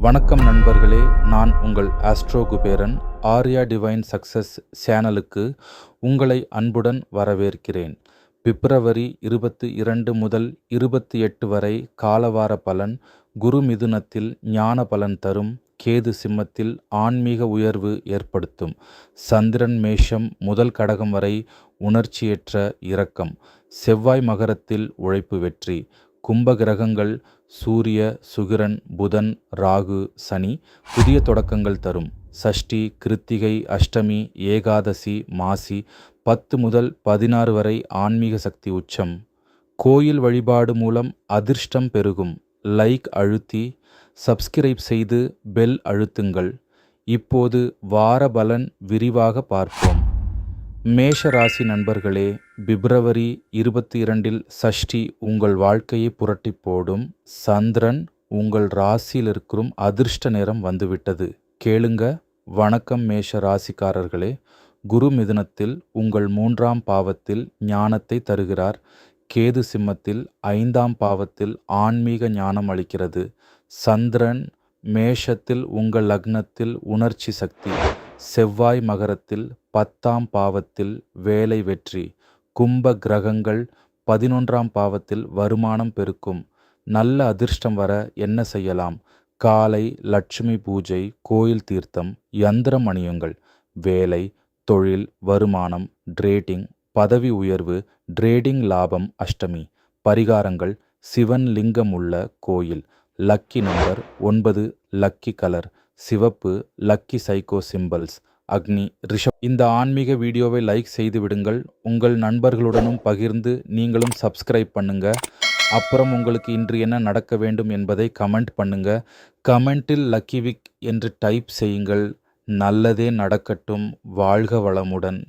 வணக்கம் நண்பர்களே, நான் உங்கள் astro Kuberan. Arya divine success சேனலுக்கு உங்களை அன்புடன் வரவேற்கிறேன். பிப்ரவரி 22 முதல் 28 வரை காலவார பலன். குரு மிதுனத்தில் ஞான பலன் தரும். கேது சிம்மத்தில் ஆன்மீக உயர்வு ஏற்படுத்தும். சந்திரன் மேஷம் முதல் கடகம் வரை உணர்ச்சியற்ற இரக்கம். செவ்வாய் மகரத்தில் உழைப்பு வெற்றி. கும்ப கிரகங்கள் சூரிய, சுக்கிரன், புதன், ராகு, சனி புதிய தொடக்கங்கள் தரும். சஷ்டி, கிருத்திகை, அஷ்டமி, ஏகாதசி, மாசி 10 முதல் 16 வரை ஆன்மீக சக்தி உச்சம். கோயில் வழிபாடு மூலம் அதிர்ஷ்டம் பெருகும். லைக் அழுத்தி சப்ஸ்கிரைப் செய்து பெல் அழுத்துங்கள். இப்போது வார பலன் விரிவாக பார்ப்போம். மேஷ ராசி நண்பர்களே, பிப்ரவரி 22 சஷ்டி உங்கள் வாழ்க்கையை புரட்டி போடும். சந்திரன் உங்கள் ராசியில் இருக்கும் அதிர்ஷ்ட நேரம் வந்துவிட்டது. கேளுங்க. வணக்கம் மேஷ ராசிக்காரர்களே. குரு மிதுனத்தில் உங்கள் 3ஆம் பாவத்தில் ஞானத்தை தருகிறார். கேது சிம்மத்தில் 5ஆம் பாவத்தில் ஆன்மீக ஞானம் அளிக்கிறது. சந்திரன் மேஷத்தில் உங்கள் லக்னத்தில் உணர்ச்சி சக்தி. செவ்வாய் மகரத்தில் 10ஆம் பாவத்தில் வேலை வெற்றி. கும்ப கிரகங்கள் 11ஆம் பாவத்தில் வருமானம் பெருக்கும். நல்ல அதிர்ஷ்டம் வர என்ன செய்யலாம்? காலை லட்சுமி பூஜை, கோயில் தீர்த்தம், யந்திரம் அணியுங்கள். வேலை, தொழில், வருமானம், ட்ரேடிங், பதவி உயர்வு, ட்ரேடிங் லாபம். அஷ்டமி பரிகாரங்கள்: சிவன் லிங்கம் உள்ள கோயில். Lucky number 9. லக்கி கலர் சிவப்பு. லக்கி சைக்கோ சிம்பல்ஸ் அக்னி, ரிஷப். இந்த ஆன்மீக வீடியோவை லைக் செய்து விடுங்கள். உங்கள் நண்பர்களுடனும் பகிர்ந்து நீங்களும் சப்ஸ்கிரைப் பண்ணுங்க. அப்புறம் உங்களுக்கு இன்று என்ன நடக்க வேண்டும் என்பதை கமெண்ட் பண்ணுங்க. கமெண்டில் லக்கி விக் என்று டைப் செய்யுங்கள். நல்லதே நடக்கட்டும். வாழ்க வளமுடன்.